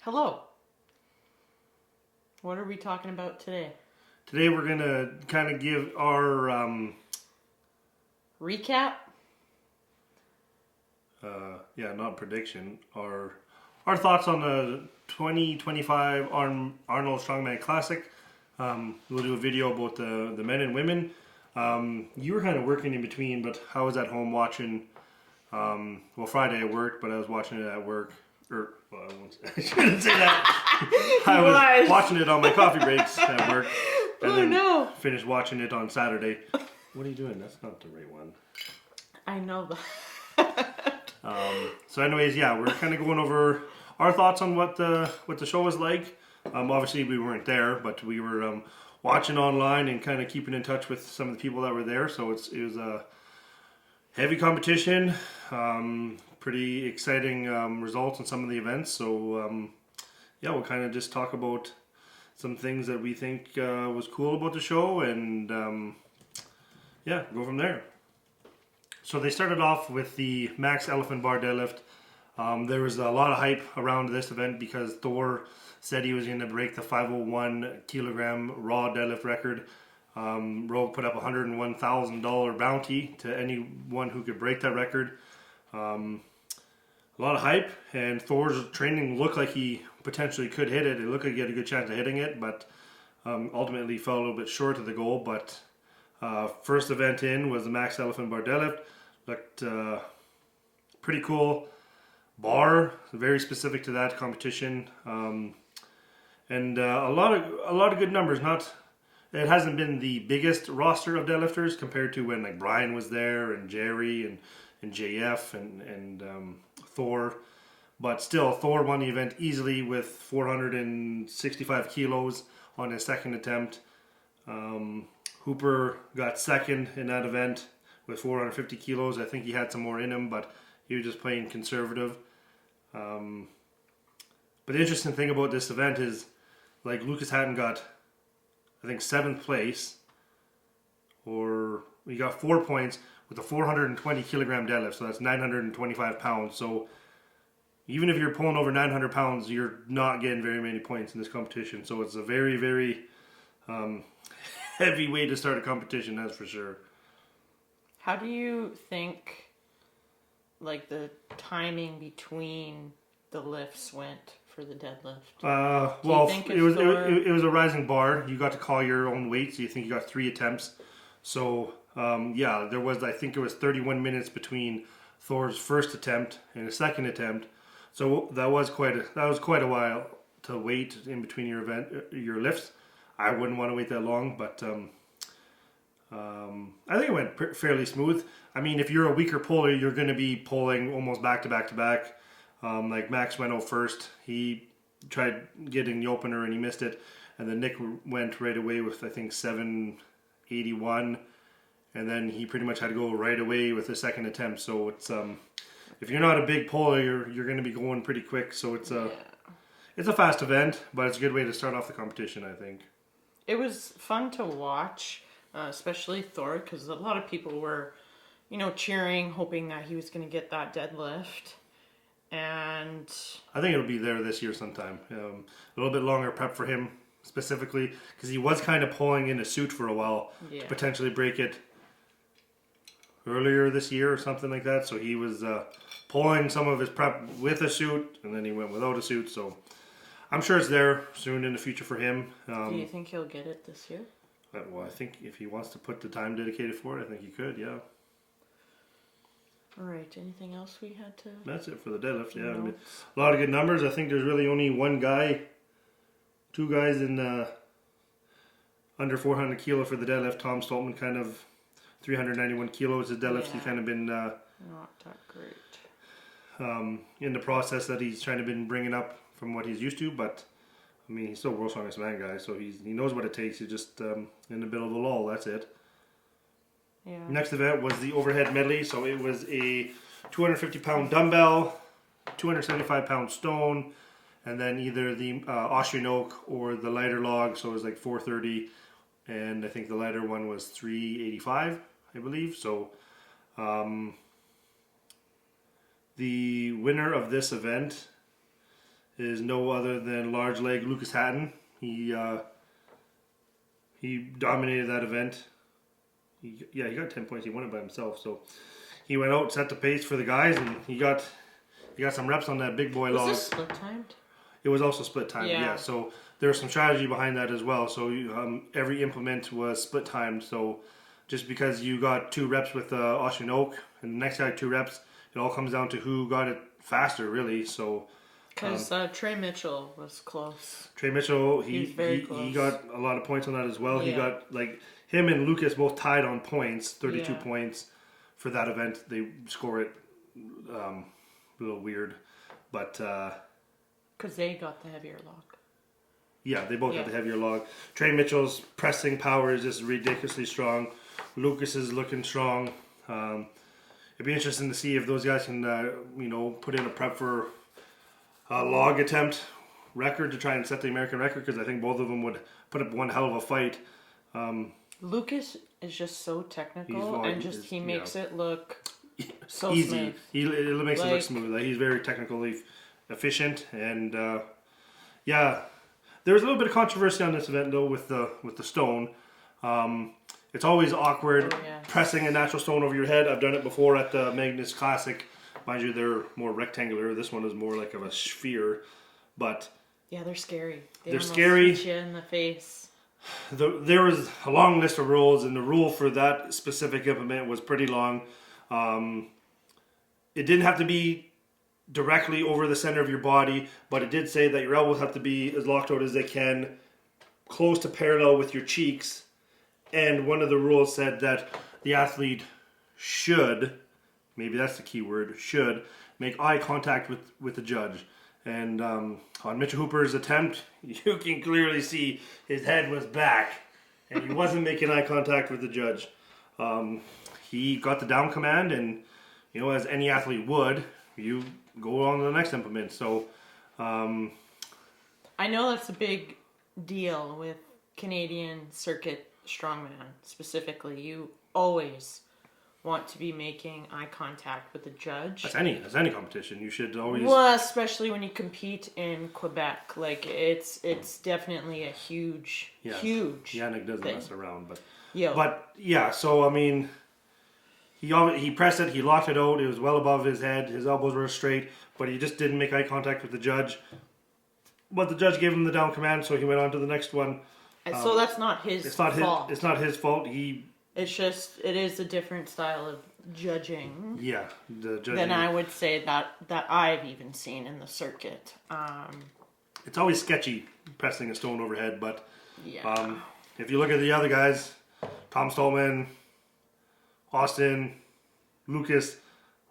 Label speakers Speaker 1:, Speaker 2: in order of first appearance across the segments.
Speaker 1: Hello. What are we talking about today?
Speaker 2: Today we're going to kind of give our
Speaker 1: recap?
Speaker 2: not prediction, our thoughts on the 2025 Arnold Strongman Classic. We'll do a video about the men and women. You were kind of working in between, but I was at home watching, Friday I worked, but I was watching it at work. I shouldn't say that. I was watching it on my coffee breaks at work. And finished watching it on Saturday. What are you doing? That's not the right one.
Speaker 1: I know that.
Speaker 2: So anyways, we're kind of going over our thoughts on what the show was like. Obviously we weren't there, but we were watching online and kind of keeping in touch with some of the people that were there. So it was a heavy competition. Pretty exciting results in some of the events. So we'll kind of just talk about some things that we think was cool about the show, and go from there. So they started off with the max elephant bar deadlift. There was a lot of hype around this event because Thor said he was going to break the 501 kilogram raw deadlift record. Rogue put up a $101,000 bounty to anyone who could break that record. A lot of hype, and Thor's training looked like he potentially could hit it. It looked like he had a good chance of hitting it, but ultimately fell a little bit short of the goal. But first event in was the max elephant bar deadlift. Looked pretty cool. Bar, very specific to that competition, and a lot of good numbers. It hasn't been the biggest roster of deadlifters compared to when like Brian was there and Jerry and JF and Thor, but still Thor won the event easily with 465 kilos on his second attempt. Hooper got second in that event with 450 kilos. I think he had some more in him, but he was just playing conservative. But the interesting thing about this event is, like, Lucas Hatton got, I think, 7th place, or he got 4 points with a 420 kilogram deadlift, so that's 925 pounds. So even if you're pulling over 900 pounds, you're not getting very many points in this competition. So it's a very, very heavy way to start a competition, that's for sure.
Speaker 1: How do you think, like, the timing between the lifts went for the deadlift?
Speaker 2: It was a rising bar. You got to call your own weight, so you think you got 3 attempts. So there was, I think it was 31 minutes between Thor's first attempt and his second attempt. So that was quite a while to wait in between your lifts. I wouldn't want to wait that long, but I think it went fairly smooth. I mean, if you're a weaker puller, you're going to be pulling almost back to back to back. Like Max went out first. He tried getting the opener and he missed it. And then Nick went right away with, I think, 781. And then he pretty much had to go right away with the second attempt. So it's if you're not a big puller, you're going to be going pretty quick. So it's a fast event, but it's a good way to start off the competition, I think.
Speaker 1: It was fun to watch, especially Thor, because a lot of people were, cheering, hoping that he was going to get that deadlift. And
Speaker 2: I think it'll be there this year sometime. A little bit longer prep for him specifically, because he was kind of pulling in a suit for a while to potentially break it earlier this year or something like that. So he was pulling some of his prep with a suit, and then he went without a suit. So I'm sure it's there soon in the future for him.
Speaker 1: Do you think he'll get it this year?
Speaker 2: Well, I think if he wants to put the time dedicated for it, I think he could, yeah.
Speaker 1: All right, anything else we had to...
Speaker 2: That's it for the deadlift, yeah. I mean, a lot of good numbers. I think there's really only two guys in under 400 kilo for the deadlift. Tom Stoltman kind of 391 kilos. His deadlift, he's kind of been...
Speaker 1: not that great.
Speaker 2: In the process that he's trying to been bringing up from what he's used to, but I mean, he's still world's strongest man guy, so he knows what it takes. He's just in the middle of the lull, that's it.
Speaker 1: Yeah.
Speaker 2: Next event was the overhead medley, so it was a 250 pound dumbbell, 275 pound stone, and then either the Austrian oak or the lighter log, so it was like 430, and I think the lighter one was 385, I believe. So the winner of this event is no other than large leg Lucas Hatton. He dominated that event. He got 10 points. He won it by himself. So he went out, set the pace for the guys, and he got some reps on that big boy log.
Speaker 1: Was this split timed?
Speaker 2: It was also split timed. Yeah. So there's some strategy behind that as well. So every implement was split timed. So just because you got 2 reps with Austrian Oak and the next guy 2 reps, it all comes down to who got it faster, really. So
Speaker 1: because Trey Mitchell was close.
Speaker 2: Trey Mitchell,
Speaker 1: he
Speaker 2: got a lot of points on that as well. Yeah. He got, like, him and Lucas both tied on points, 32 points for that event. They score it a little weird, but
Speaker 1: because they got the heavier log.
Speaker 2: Yeah, they both got the heavier log. Trey Mitchell's pressing power is just ridiculously strong. Lucas is looking strong. It'd be interesting to see if those guys can, put in a prep for a log attempt record to try and set the American record, because I think both of them would put up one hell of a fight.
Speaker 1: Lucas is just so technical, and he makes it look so
Speaker 2: easy.
Speaker 1: Smooth.
Speaker 2: It makes it look smooth. Like, he's very technically efficient, and there was a little bit of controversy on this event though with the stone. It's always awkward pressing a natural stone over your head. I've done it before at the Magnus Classic. Mind you, they're more rectangular. This one is more like of a sphere, but
Speaker 1: yeah, they're scary.
Speaker 2: They're scary.
Speaker 1: Hit you in the face.
Speaker 2: There was a long list of rules, and the rule for that specific implement was pretty long. It didn't have to be directly over the center of your body, but it did say that your elbows have to be as locked out as they can, close to parallel with your cheeks. And one of the rules said that the athlete should, maybe that's the key word, should make eye contact with the judge. And on Mitchell Hooper's attempt, you can clearly see his head was back, and he wasn't making eye contact with the judge. He got the down command, and as any athlete would, you go on to the next implement. So
Speaker 1: I know that's a big deal with Canadian circuit strongman specifically. You always want to be making eye contact with the judge.
Speaker 2: That's any competition. You should always.
Speaker 1: Well, especially when you compete in Quebec, like it's definitely a huge.
Speaker 2: Yannick doesn't mess around, but So I mean, he pressed it, he locked it out. It was well above his head. His elbows were straight, but he just didn't make eye contact with the judge. But the judge gave him the down command, so he went on to the next one.
Speaker 1: So that's not his fault.
Speaker 2: It's not his fault.
Speaker 1: It's just, it is a different style of judging.
Speaker 2: Yeah, the judging.
Speaker 1: Than I would say that I've even seen in the circuit.
Speaker 2: It's always sketchy pressing a stone overhead, but if you look at the other guys, Tom Stallman, Austin, Lucas,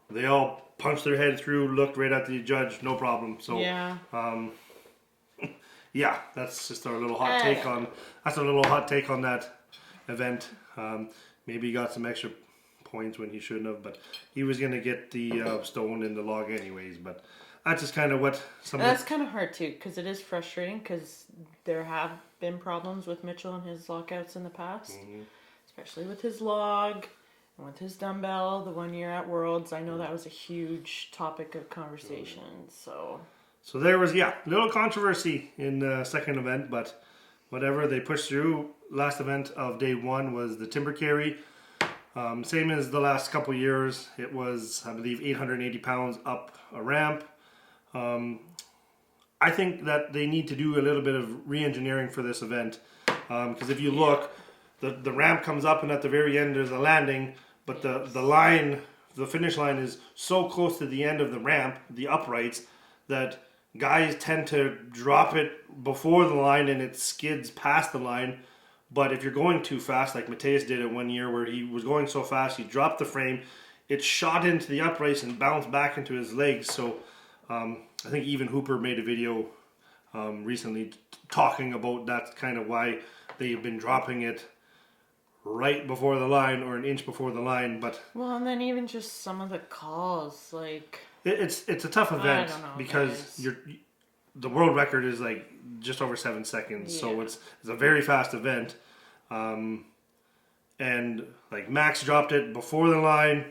Speaker 2: they all punched their head through, looked right at the judge, no problem. So that's just our little hot take on. That's a little hot take on that event. Maybe he got some extra points when he shouldn't have, but he was going to get the stone in the log anyways. But that's just kind of what
Speaker 1: That's kind of hard too, because it is frustrating, because there have been problems with Mitchell and his lockouts in the past, especially with his log and with his dumbbell. The 1 year at Worlds, I know that was a huge topic of conversation. So
Speaker 2: there was, little controversy in the second event, but whatever, they pushed through. Last event of day one was the timber carry. Same as the last couple years. It was, I believe, 880 pounds up a ramp. I think that they need to do a little bit of re-engineering for this event. Because if you look, the ramp comes up, and at the very end there's a landing, but the finish line is so close to the end of the ramp, the uprights, that guys tend to drop it before the line and it skids past the line. But if you're going too fast, like Mateus did it 1 year where he was going so fast, he dropped the frame, it shot into the uprights and bounced back into his legs. So I think even Hooper made a video recently talking about that's kind of why they've been dropping it right before the line or an inch before the line. But
Speaker 1: and then even just some of the calls, like
Speaker 2: it's a tough event because the world record is like just over 7 seconds, so it's a very fast event. And like Max dropped it before the line,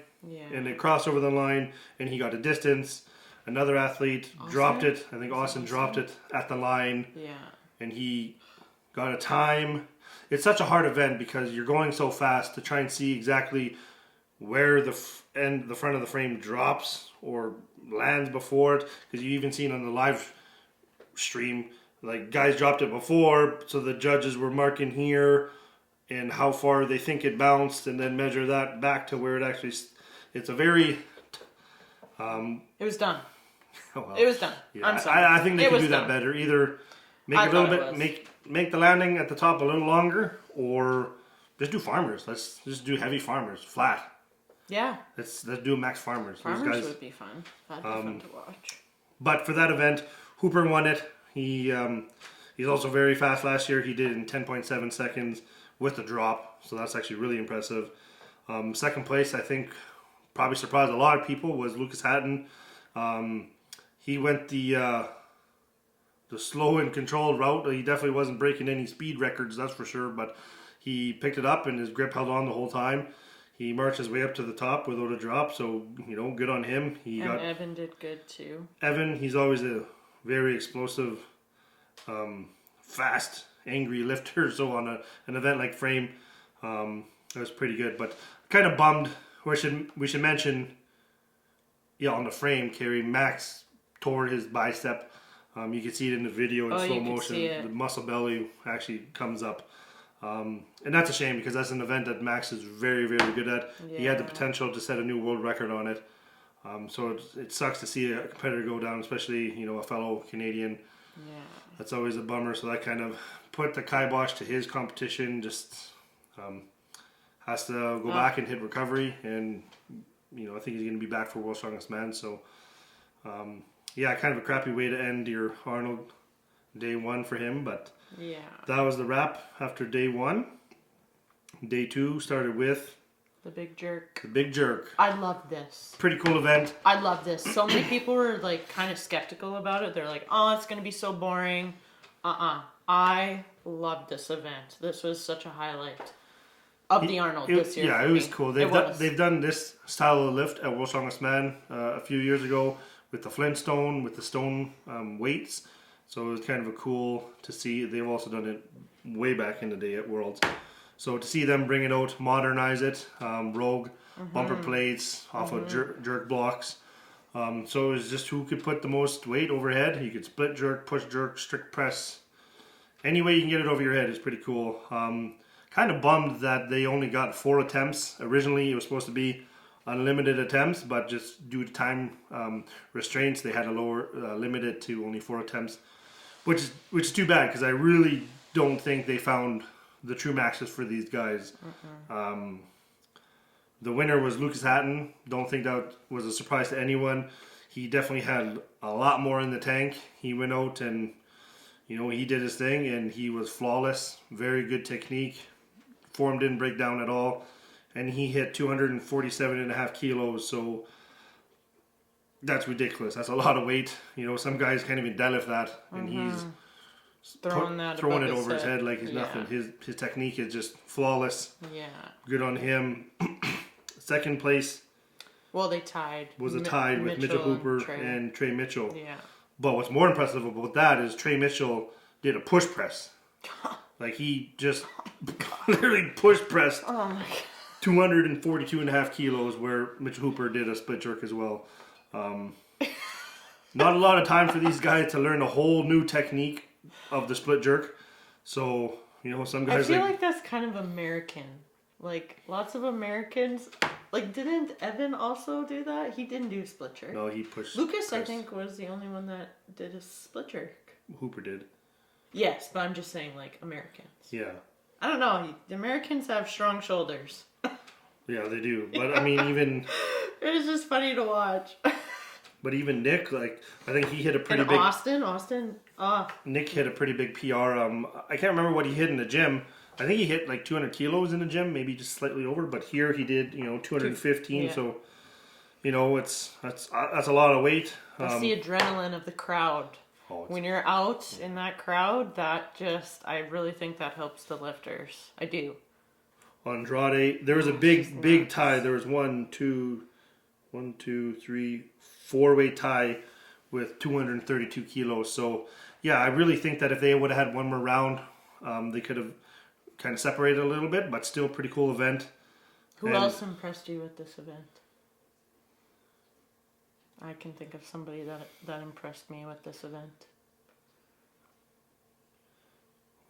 Speaker 2: and it crossed over the line, and he got a distance. another athlete dropped it. I think Austin dropped it at the line.
Speaker 1: Yeah.
Speaker 2: And he got a time. It's such a hard event because you're going so fast to try and see exactly where the front of the frame drops or lands before it. Because you even seen on the live stream, like guys dropped it before, so the judges were marking here and how far they think it bounced, and then measure that back to where it actually. It's a very.
Speaker 1: It was done.
Speaker 2: Well,
Speaker 1: it was done.
Speaker 2: Yeah,
Speaker 1: I'm sorry.
Speaker 2: I think they could do that
Speaker 1: done.
Speaker 2: better. Either make a little bit, make the landing at the top a little longer, or just do farmers. Let's just do heavy farmers, flat.
Speaker 1: Yeah.
Speaker 2: Let's do max farmers.
Speaker 1: Farmers
Speaker 2: Those guys,
Speaker 1: would be fun. That'd be fun to watch.
Speaker 2: But for that event, Hooper won it. He's also very fast last year. He did it in 10.7 seconds with the drop, so that's actually really impressive. Second place, I think, probably surprised a lot of people, was Lucas Hatton. He went the slow and controlled route. He definitely wasn't breaking any speed records, that's for sure, but he picked it up and his grip held on the whole time. He marched his way up to the top without a drop, so, good on him.
Speaker 1: Evan did good too.
Speaker 2: Evan, he's always a very explosive, fast, angry lifter, so on an event like Frame, that was pretty good, but kind of bummed. We should mention, on the Frame, Kerry, Max tore his bicep. You can see it in the video in slow motion. The muscle belly actually comes up. And that's a shame because that's an event that Max is very, very good at. Yeah. He had the potential to set a new world record on it. So it sucks to see a competitor go down, especially, a fellow Canadian.
Speaker 1: Yeah.
Speaker 2: That's always a bummer. So that kind of put the kibosh to his competition. Just has to go back and hit recovery. And, I think he's going to be back for World's Strongest Man. So, kind of a crappy way to end your Arnold day one for him. But that was the wrap after day one. Day two started with
Speaker 1: the big jerk.
Speaker 2: The big jerk.
Speaker 1: I love this.
Speaker 2: Pretty cool event.
Speaker 1: I love this. So many people were kind of skeptical about it. They're like, oh, it's going to be so boring. I loved this event. This was such a highlight of the Arnold this year.
Speaker 2: Yeah, it was cool. They've done this style of lift at World's Strongest Man a few years ago with the Flintstone, with the stone weights. So it was kind of a cool to see. They've also done it way back in the day at Worlds. So to see them bring it out, modernize it, Rogue, bumper plates off of jerk blocks. So it was just who could put the most weight overhead. You could split jerk, push jerk, strict press. Any way you can get it over your head is pretty cool. Kind of bummed that they only got 4 attempts. Originally it was supposed to be unlimited attempts, but just due to time restraints, they had to limit it to only 4 attempts, which is too bad because I really don't think they found the true maxes for these guys. The winner was Lucas Hatton. Don't think that was a surprise to anyone. He definitely had a lot more in the tank. He went out and he did his thing and he was flawless. Very good technique. Form didn't break down at all. And he hit 247.5 kilos, so that's ridiculous. That's a lot of weight. Some guys can't even deadlift that, and he's throwing it over his head like he's nothing. His technique is just flawless. Yeah. Good on him. Second place.
Speaker 1: Well, they tied.
Speaker 2: Was a tie with Mitchell Hooper and Trey Mitchell.
Speaker 1: Yeah.
Speaker 2: But what's more impressive about that is Trey Mitchell did a push press. Like he just literally push pressed 242.5 kilos, where Mitchell Hooper did a split jerk as well. Not a lot of time for these guys to learn a whole new technique of the split jerk. So, some guys
Speaker 1: I feel like that's kind of American. Like, lots of Americans... Like, didn't Evan also do that? He didn't do a split jerk.
Speaker 2: No, he pushed...
Speaker 1: Lucas, I think, was the only one that did a split jerk.
Speaker 2: Hooper did.
Speaker 1: Yes, but I'm just saying, Americans.
Speaker 2: Yeah.
Speaker 1: I don't know. The Americans have strong shoulders.
Speaker 2: Yeah, they do. But, I mean, even...
Speaker 1: It was just funny to watch.
Speaker 2: But even Nick, I think he hit a pretty big...
Speaker 1: Austin.
Speaker 2: Nick hit a pretty big PR. I can't remember what he hit in the gym. I think he hit 200 kilos in the gym, maybe just slightly over. But here he did, 215. Yeah. So, that's a lot of weight.
Speaker 1: That's the adrenaline of the crowd. When you're out in that crowd, I really think that helps the lifters. I do.
Speaker 2: Andrade, there was a big tie. There was 4-way tie with 232 kilos. So yeah, I really think that if they would have had one more round, they could have kind of separated a little bit, but still pretty cool event.
Speaker 1: Who else impressed you with this event? I can think of somebody that impressed me with this event.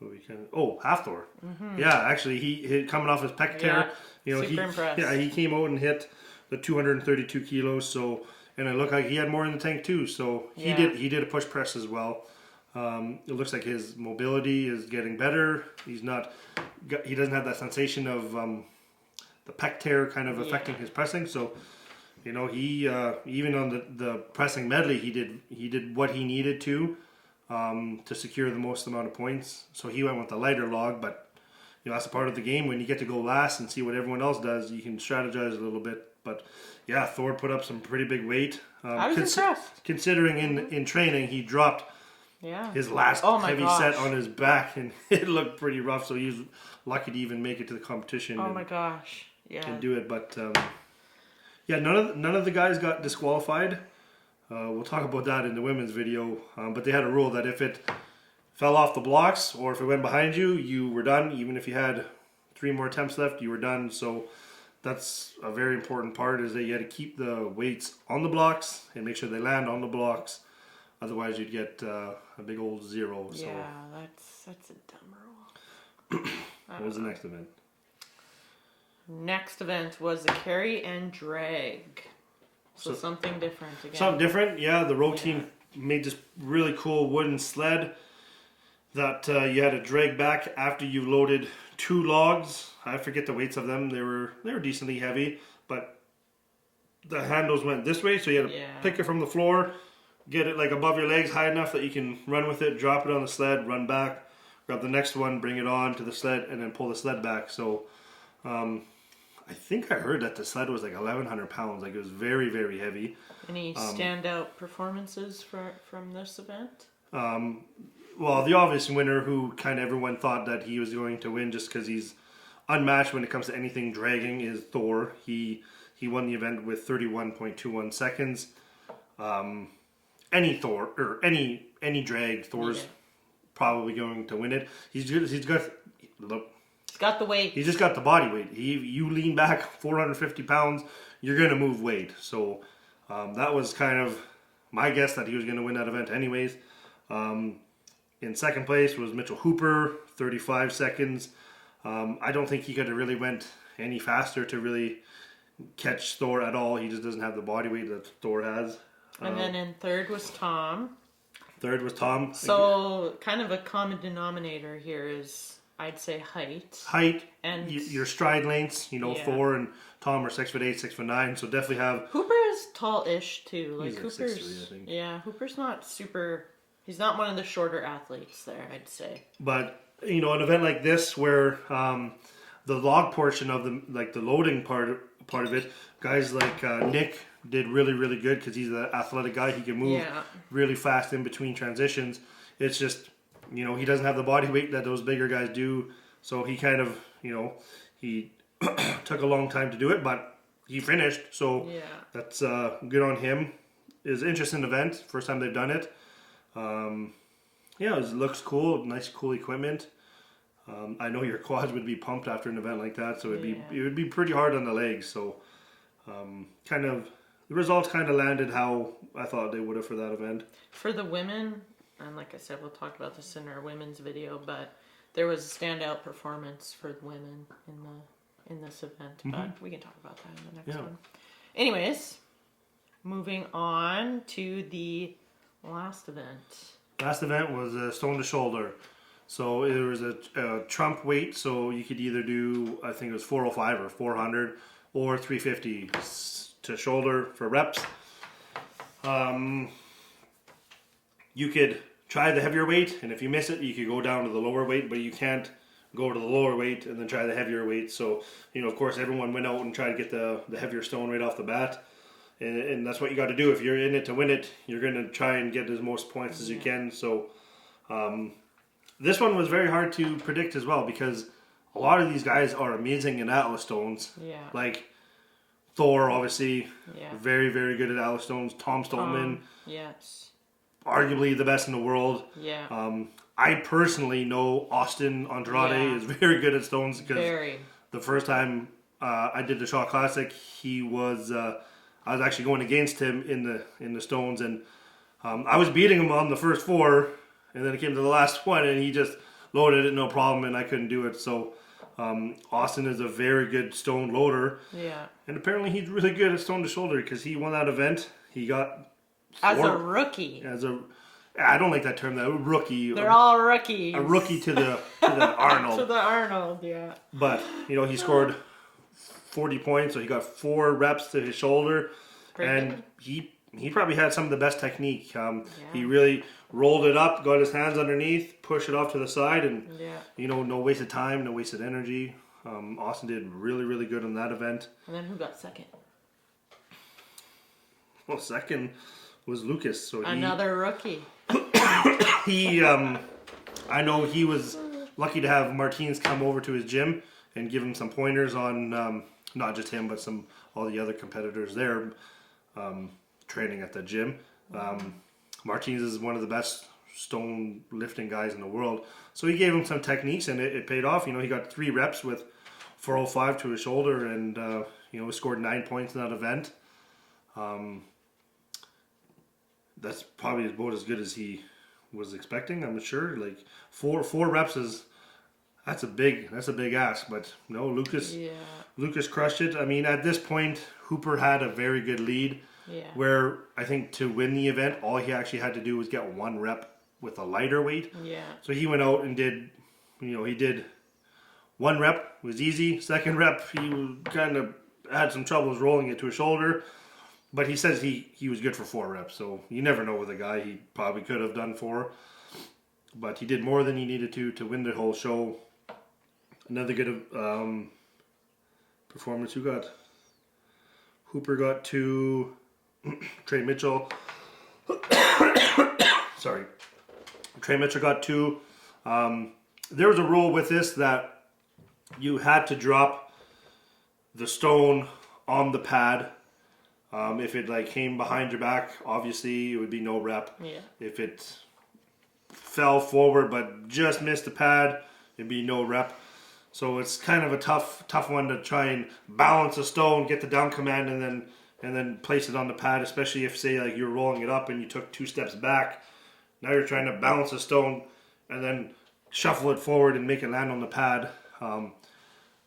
Speaker 2: Hafthor. Yeah, actually, he coming off his pec tear.
Speaker 1: Super impressed.
Speaker 2: He came out and hit the 232 kilos. So, and it looked like he had more in the tank too. So he did a push press as well. It looks like his mobility is getting better. He doesn't have that sensation of the pec tear kind of affecting his pressing. So, he even on the pressing medley, he did what he needed to secure the most amount of points. So he went with the lighter log, but that's a part of the game. When you get to go last and see what everyone else does, you can strategize a little bit. But yeah, Thor put up some pretty big weight.
Speaker 1: I was impressed.
Speaker 2: Considering in training he dropped his last heavy set on his back, and it looked pretty rough. So he was lucky to even make it to the competition.
Speaker 1: Oh my gosh! Yeah,
Speaker 2: and do it. But none of the guys got disqualified. We'll talk about that in the women's video. But they had a rule that if it fell off the blocks or if it went behind you, you were done. Even if you had 3 more attempts left, you were done. So that's a very important part, is that you had to keep the weights on the blocks and make sure they land on the blocks. Otherwise, you'd get a big old 0. So.
Speaker 1: Yeah, that's a dumb rule.
Speaker 2: What was the next event?
Speaker 1: Next event was the carry and drag. So something different again.
Speaker 2: Something different, yeah. The row team made this really cool wooden sled that you had to drag back after you loaded 2 logs. I forget the weights of them. They were decently heavy, but the handles went this way, so you had to pick it from the floor, get it like above your legs high enough that you can run with it, drop it on the sled, run back, grab the next one, bring it on to the sled, and then pull the sled back. So I think I heard that the sled was like 1,100 pounds. Like, it was very, very heavy.
Speaker 1: Any standout performances from this event?
Speaker 2: Well, the obvious winner, who kind of everyone thought that he was going to win just because he's unmatched when it comes to anything dragging, is Thor. He won the event with 31.21 seconds. Any Thor or any drag, Thor's probably going to win it. He's got the weight. He just got the body weight. You lean back 450 pounds, you're going to move weight. So that was kind of my guess that he was going to win that event anyways. In second place was Mitchell Hooper, 35 seconds. I don't think he could have really went any faster to really catch Thor at all. He just doesn't have the body weight that Thor has.
Speaker 1: And then in third was Tom. So kind of a common denominator here is, I'd say, height and
Speaker 2: your stride lengths. Thor and Tom are 6'8", 6'9", so definitely have.
Speaker 1: Hooper is tall-ish too. Like, Hooper's
Speaker 2: 6'3", I think.
Speaker 1: Yeah, Hooper's not super. He's not one of the shorter athletes there, I'd say.
Speaker 2: But an event like this where the log portion of the loading part of it, guys like Nick did really, really good because he's an athletic guy. He can move really fast in between transitions. It's just, he doesn't have the body weight that those bigger guys do. So he kind of, he took a long time to do it, but he finished. So that's good on him. It's an interesting event. First time they've done it. It looks cool. Nice, cool equipment. I know your quads would be pumped after an event like that. So it would be pretty hard on the legs. So the results kind of landed how I thought they would have for that event. For the women, and like I said, we'll talk about this in our women's video, but there was a standout performance for the women in this event. But we can talk about that in the next one. Anyways, moving on to the last event. Last event was stone to shoulder. So it was a trump weight, so you could either do, I think it was 405 or 400 or 350 to shoulder for reps. You could try the heavier weight, and if you miss it, you could go down to the lower weight, but you can't go to the lower weight and then try the heavier weight. So, of course, everyone went out and tried to get the heavier stone right off the bat. And that's what you got to do. If you're in it to win it, you're going to try and get as most points as you can. So this one was very hard to predict as well, because a lot of these guys are amazing in Atlas stones. Yeah. Like Thor, obviously, very, very good at Atlas stones. Tom Stoltman. Yes. arguably the best in the world.
Speaker 1: Yeah.
Speaker 2: I personally know Austin Andrade is very good at stones because the first time I did the Shaw Classic, he was I was actually going against him in the stones, and I was beating him on the first 4, and then it came to the last one, and he just loaded it no problem, and I couldn't do it. So Austin is a very good stone loader.
Speaker 1: Yeah.
Speaker 2: And apparently he's really good at stone to shoulder because he won that event. He got
Speaker 1: as a rookie.
Speaker 2: I don't like that term. That rookie.
Speaker 1: They're all rookies.
Speaker 2: A rookie to the Arnold.
Speaker 1: To the Arnold, yeah.
Speaker 2: But he scored 40 points, so he got 4 reps to his shoulder, and he probably had some of the best technique. He really rolled it up, got his hands underneath, pushed it off to the side, and no wasted time, no wasted energy. Austin did really, really good on that event.
Speaker 1: And then who got second?
Speaker 2: Well, second was Lucas. So
Speaker 1: another rookie.
Speaker 2: I know he was lucky to have Martins come over to his gym and give him some pointers on not just him, but all the other competitors there training at the gym. Martins is one of the best stone lifting guys in the world, so he gave him some techniques, and it paid off. He got 3 reps with 405 to his shoulder, and scored 9 points in that event. That's probably about as good as he was expecting, I'm sure. Like four reps that's a big ask, but no, Lucas crushed it. I mean, at this point, Hooper had a very good lead. Yeah. Where I think to win the event, all he actually had to do was get 1 rep with a lighter weight. Yeah. So he went out and did 1 rep, was easy. 2nd rep, he kind of had some troubles rolling it to his shoulder. But he says he was good for 4 reps, so you never know with a guy. He probably could have done 4. But he did more than he needed to win the whole show. Another good performance. Who got? Hooper got 2. Trey Mitchell. Sorry. Trey Mitchell got 2. There was a rule with this that you had to drop the stone on the pad. If it came behind your back, obviously it would be no rep. Yeah. If it fell forward but just missed the pad, it'd be no rep. So it's kind of a tough one to try and balance a stone, get the down command, and then place it on the pad. Especially if, say, you're rolling it up and you took 2 steps back. Now you're trying to balance a stone and then shuffle it forward and make it land on the pad.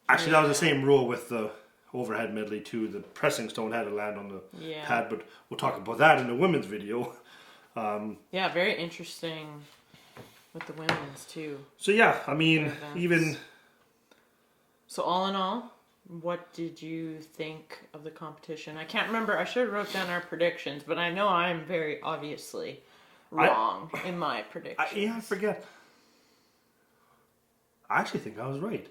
Speaker 2: Actually, that was the same rule with the overhead medley too. The pressing stone had to land on the pad, but we'll talk about that in the women's video.
Speaker 1: Very interesting with the women's too.
Speaker 2: So I mean, even.
Speaker 1: So all in all, what did you think of the competition? I can't remember. I should have wrote down our predictions, but I know I'm very obviously wrong in my predictions.
Speaker 2: I forget. I actually think I was right.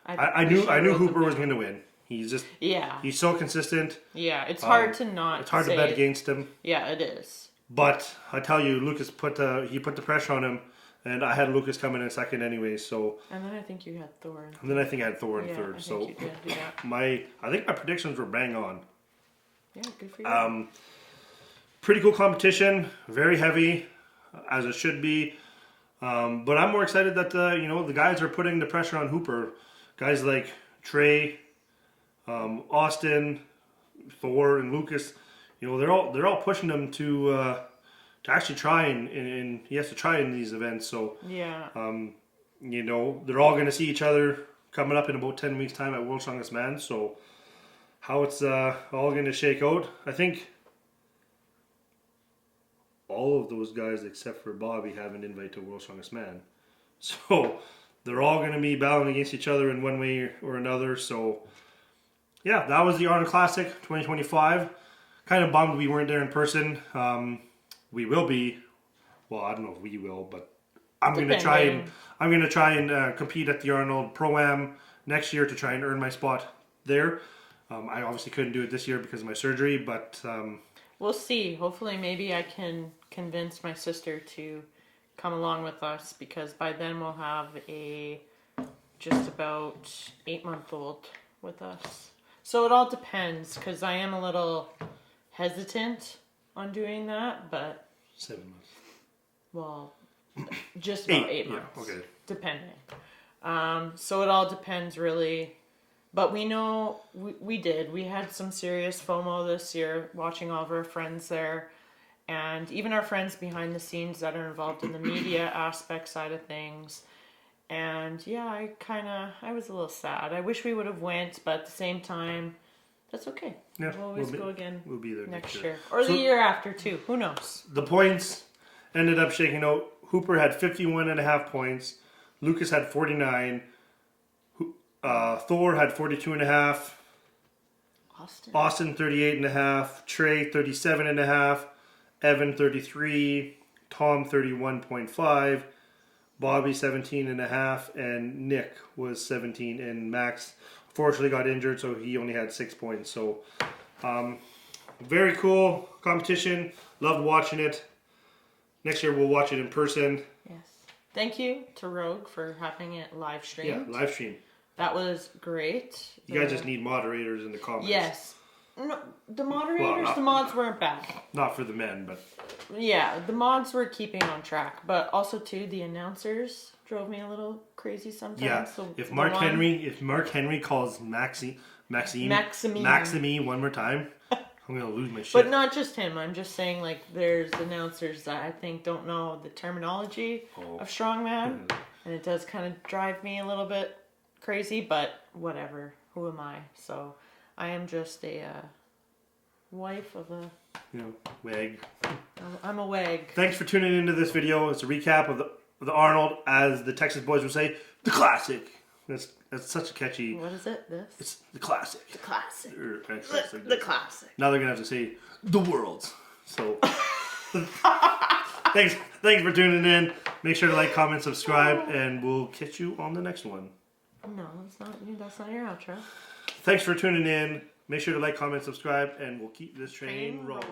Speaker 2: I knew Hooper was going to win. He's just he's so consistent.
Speaker 1: Yeah, it's hard to not.
Speaker 2: It's hard to bet against him.
Speaker 1: Yeah, it is.
Speaker 2: But I tell you, Lucas put the pressure on him, and I had Lucas coming in second anyway. So.
Speaker 1: And then I think you had Thor.
Speaker 2: And then I think I had Thor in third.
Speaker 1: I think you did, yeah.
Speaker 2: I think my predictions were bang on.
Speaker 1: Yeah, good for you.
Speaker 2: Pretty cool competition, very heavy, as it should be. But I'm more excited that the guys are putting the pressure on Hooper. Guys like Trey, Austin, Thor, and Lucas. They're all pushing him to actually try and he has to try in these events. So they're all going to see each other coming up in about 10 weeks' time at World's Strongest Man. So how it's all going to shake out, I think. All of those guys except for Bobby have an invite to World's Strongest Man. So they're all going to be battling against each other in one way or another. So that was the Arnold Classic 2025. Kind of bummed we weren't there in person. We will be. Well, I don't know if we will, but I'm going to try and compete at the Arnold Pro-Am next year to try and earn my spot there. I obviously couldn't do it this year because of my surgery, but
Speaker 1: we'll see. Hopefully, maybe I can convince my sister to come along with us, because by then we'll have a just about 8-month-old with us. So it all depends, because I am a little hesitant on doing that, but
Speaker 2: 7 months.
Speaker 1: Well, just about 8 months.
Speaker 2: Yeah, okay.
Speaker 1: Depending. So it all depends really. But we know we did. We had some serious FOMO this year watching all of our friends there. And even our friends behind the scenes that are involved in the media aspect side of things. And yeah, I was a little sad. I wish we would have went, but at the same time, that's okay.
Speaker 2: Yeah,
Speaker 1: we'll always go again.
Speaker 2: We'll be there
Speaker 1: next year. Or the year after too. Who knows?
Speaker 2: The points ended up shaking out. Hooper had 51.5 points. Lucas had 49. Thor had 42.5. Austin 38.5. Trey 37.5. Evan 33. Tom 31.5. Bobby 17.5. And Nick was 17. And Max unfortunately got injured, so he only had 6 points. So very cool competition. Loved watching it. Next year we'll watch it in person.
Speaker 1: Yes. Thank you to Rogue for having it live streamed.
Speaker 2: Yeah, live stream.
Speaker 1: That was great.
Speaker 2: You guys just need moderators in the comments.
Speaker 1: Yes. No, the moderators, the mods weren't bad.
Speaker 2: Not for the men, but...
Speaker 1: Yeah, the mods were keeping on track. But also, too, the announcers drove me a little crazy sometimes.
Speaker 2: Yeah,
Speaker 1: So
Speaker 2: if Mark Henry calls Maxime one more time, I'm going to lose my shit.
Speaker 1: But not just him. I'm just saying, like, there's announcers that I think don't know the terminology of strongman. And it does kind of drive me a little bit crazy, but whatever. Who am I? So I am just a wife of a...
Speaker 2: wag.
Speaker 1: I'm a wag.
Speaker 2: Thanks for tuning into this video. It's a recap of the Arnold, as the Texas boys would say, the classic. That's such a catchy...
Speaker 1: What is it? This?
Speaker 2: It's the classic.
Speaker 1: The classic.
Speaker 2: The
Speaker 1: classic.
Speaker 2: Now they're going to have to say the world's. So, thanks for tuning in. Make sure to like, comment, subscribe, and we'll catch you on the next one.
Speaker 1: No, that's not your outro.
Speaker 2: Thanks for tuning in. Make sure to like, comment, subscribe, and we'll keep this train rolling.